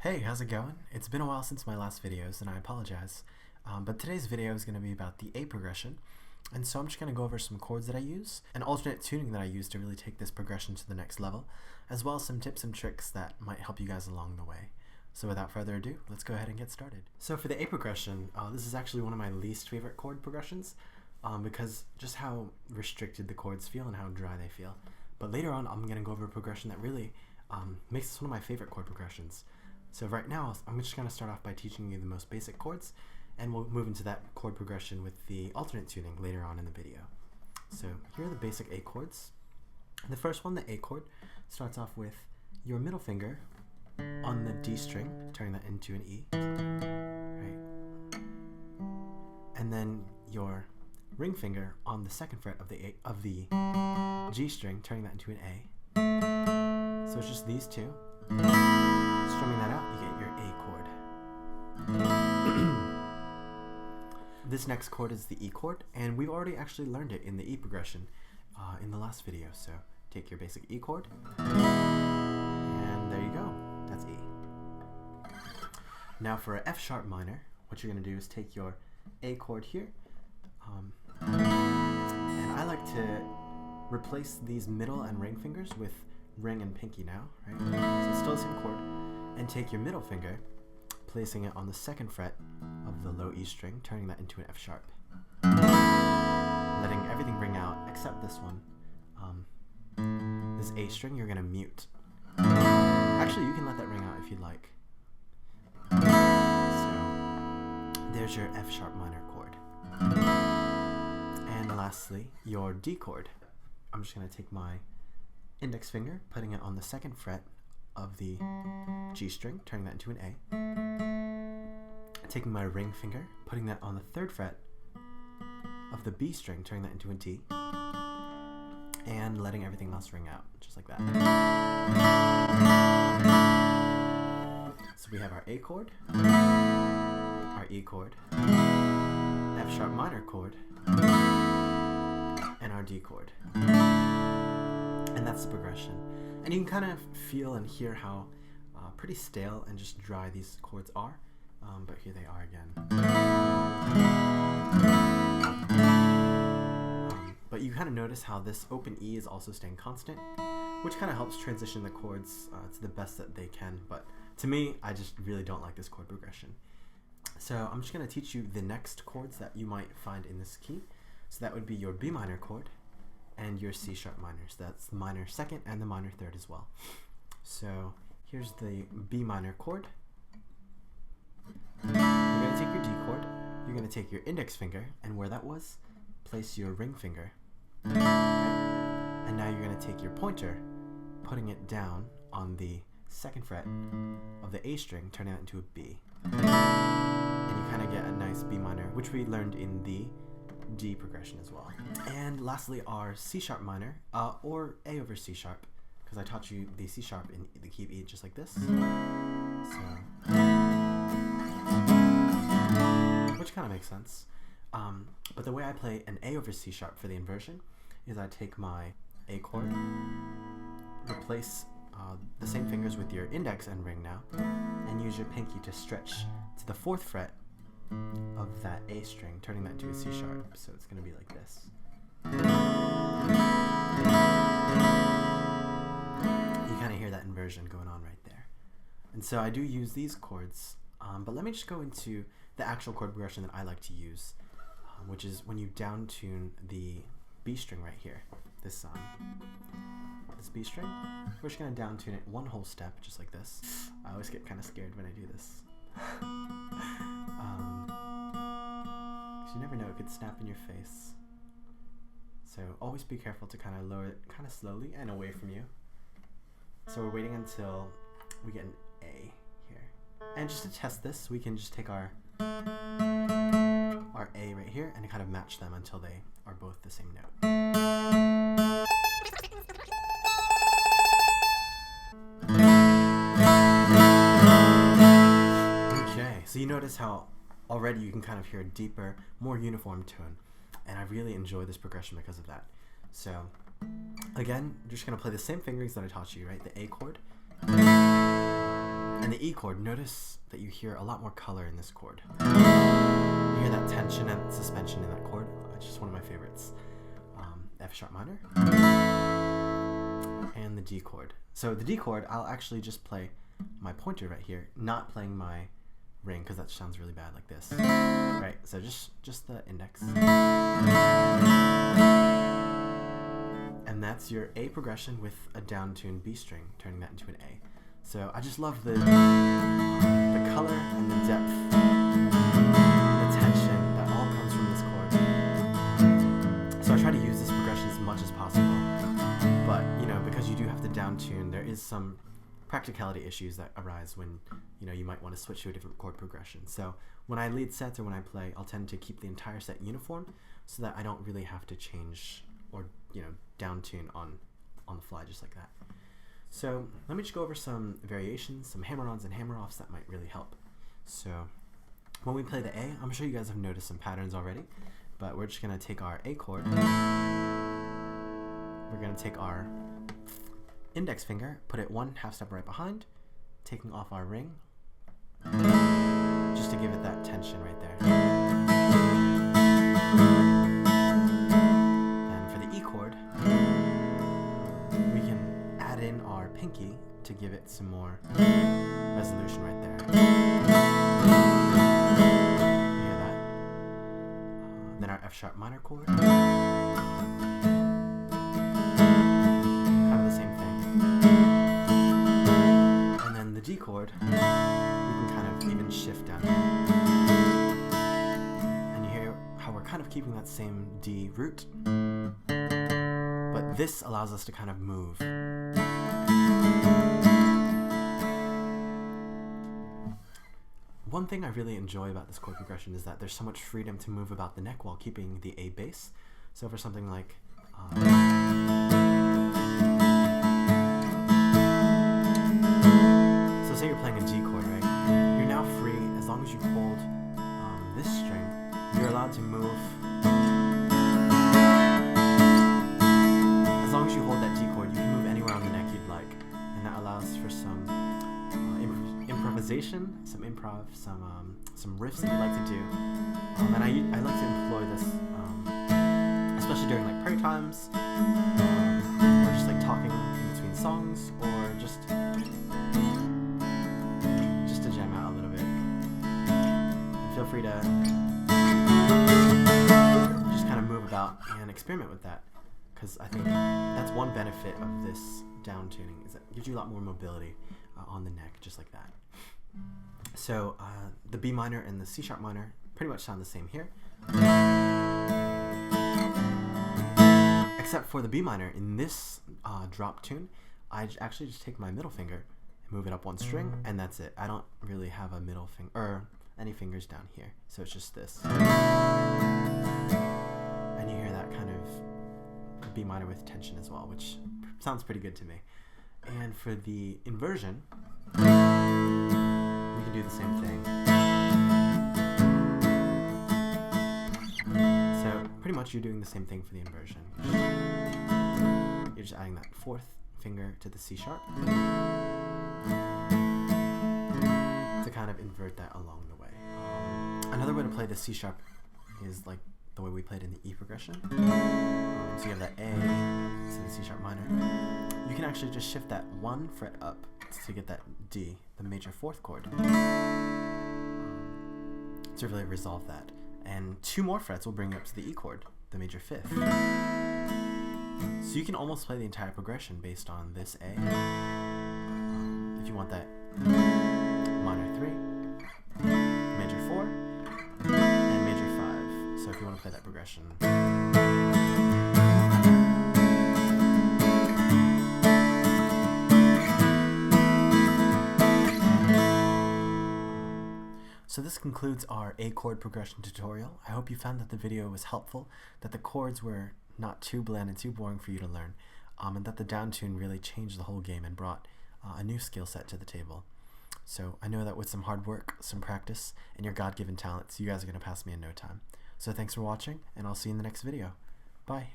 Hey, how's it going? It's been a while since my last videos and I apologize, but today's video is going to be about the A progression, and so I'm just going to go over some chords that I use, and alternate tuning that I use to really take this progression to the next level, as well as some tips and tricks that might help you guys along the way. So without further ado, let's go ahead and get started. So for the A progression, this is actually one of my least favorite chord progressions, because just how restricted the chords feel and how dry they feel. But later on, I'm going to go over a progression that really makes this one of my favorite chord progressions. So right now, I'm just going to start off by teaching you the most basic chords, and we'll move into that chord progression with the alternate tuning later on in the video. So here are the basic A chords. The first one, the A chord, starts off with your middle finger on the D string, turning that into an E, right? And then your ring finger on the second fret of the G string, turning that into an A. So it's just these two. Strumming that out, you get your A chord. This next chord is the E chord, and we've already actually learned it in the E progression in the last video. So take your basic E chord, and there you go. That's E. Now for an F sharp minor, what you're going to do is take your A chord here, and I like to replace these middle and ring fingers with ring and pinky now, right? So it's still the same chord. And take your middle finger, placing it on the second fret of the low E string, turning that into an F sharp. Letting everything ring out except this one. This A string you're going to mute. Actually, you can let that ring out if you'd like. So there's your F sharp minor chord. And lastly, your D chord. I'm just going to take my index finger, putting it on the second fret of the G string, turning that into an A. Taking my ring finger, putting that on the third fret of the B string, turning that into a D. And letting everything else ring out, just like that. So we have our A chord, our E chord, F sharp minor chord, and our D chord. And that's the progression. And you can kind of feel and hear how pretty stale and just dry these chords are, but here they are again. But you kind of notice how this open E is also staying constant, which kind of helps transition the chords to the best that they can. But to me, I just really don't like this chord progression. So I'm just going to teach you the next chords that you might find in this key. So that would be your B minor chord and your C sharp minor. So that's the minor second and the minor third as well. So here's the B minor chord. You're going to take your D chord, you're going to take your index finger, and where that was, place your ring finger. Okay? And now you're going to take your pointer, putting it down on the second fret of the A string, turning that into a B. And you kind of get a nice B minor, which we learned in the D progression as well. And lastly, our C sharp minor, or A over C sharp, because I taught you the C sharp in the key of E just like this. So, which kind of makes sense. But the way I play an A over C sharp for the inversion is I take my A chord, replace the same fingers with your index and ring now, and use your pinky to stretch to the fourth fret of that A string, turning that into a C sharp. So it's going to be like this. You kind of hear that inversion going on right there. And so I do use these chords, but let me just go into the actual chord progression that I like to use, which is when you down tune the B string right here. This B string, we're just going to down tune it one whole step, just like this. I always get kind of scared when I do this. You never know, it could snap in your face. So always be careful to kind of lower it kind of slowly and away from you. So we're waiting until we get an A here. And just to test this, we can just take our A right here and kind of match them until they are both the same note. Okay, so you notice how already you can kind of hear a deeper, more uniform tone, and I really enjoy this progression because of that. So again, you're just going to play the same fingerings that I taught you, right? The A chord, And the E chord, notice that you hear a lot more color in this chord. You hear that tension and suspension in that chord. It's just one of my favorites. F sharp minor. And the D chord. So the D chord, I'll actually just play my pointer right here, not playing my ring, because that sounds really bad like this. Right, so just the index. And that's your A progression with a down-tuned B string, turning that into an A. So I just love the color and the depth, the tension that all comes from this chord. So I try to use this progression as much as possible. But, you know, because you do have to down-tune, there is some practicality issues that arise when, you know, you might want to switch to a different chord progression. So when I lead sets or when I play, I'll tend to keep the entire set uniform so that I don't really have to change or, you know, down-tune on the fly just like that. So let me just go over some variations, some hammer-ons and hammer-offs that might really help. So when we play the A, I'm sure you guys have noticed some patterns already, but we're just going to take our A chord, we're going to take our index finger, put it 1/2 step right behind, taking off our ring, just to give it that tension right there. And for the E chord, we can add in our pinky to give it some more resolution right there. You hear that? Then our F sharp minor chord. D chord, we can kind of even shift down here. And you hear how we're kind of keeping that same D root, but this allows us to kind of move. One thing I really enjoy about this chord progression is that there's so much freedom to move about the neck while keeping the A bass. So for something like say you're playing a G chord, right? You're now free as long as you hold this string. You're allowed to move. As long as you hold that G chord, you can move anywhere on the neck you'd like, and that allows for some improvisation, some improv, some riffs that you like to do. And I like to employ this, especially during like prayer times, or just like talking in between songs, or just to jam out a little bit. And feel free to just kind of move about and experiment with that, because I think that's one benefit of this down tuning, is that it gives you a lot more mobility on the neck, just like that. So the B minor and the C sharp minor pretty much sound the same here, except for the B minor. In this drop tune, I actually just take my middle finger and move it up one string, and that's it. I don't really have a middle finger or any fingers down here, so it's just this. And you hear that kind of B minor with tension as well, which sounds pretty good to me. And for the inversion, we can do the same thing. So pretty much you're doing the same thing for the inversion. You're just adding that fourth finger to the C sharp to kind of invert that along the way. Another way to play the C sharp is like the way we played in the E progression. So you have that A to the C sharp minor. You can actually just shift that one fret up to get that D, the major fourth chord, to really resolve that. And two more frets will bring you up to the E chord, the major fifth. So you can almost play the entire progression based on this A. If you want that minor 3, major 4, and major 5. So if you want to play that progression. So this concludes our A chord progression tutorial. I hope you found that the video was helpful, that the chords were not too bland and too boring for you to learn, and that the down tune really changed the whole game and brought a new skill set to the table. So I know that with some hard work, some practice, and your God-given talents, you guys are going to pass me in no time. So thanks for watching, and I'll see you in the next video. Bye.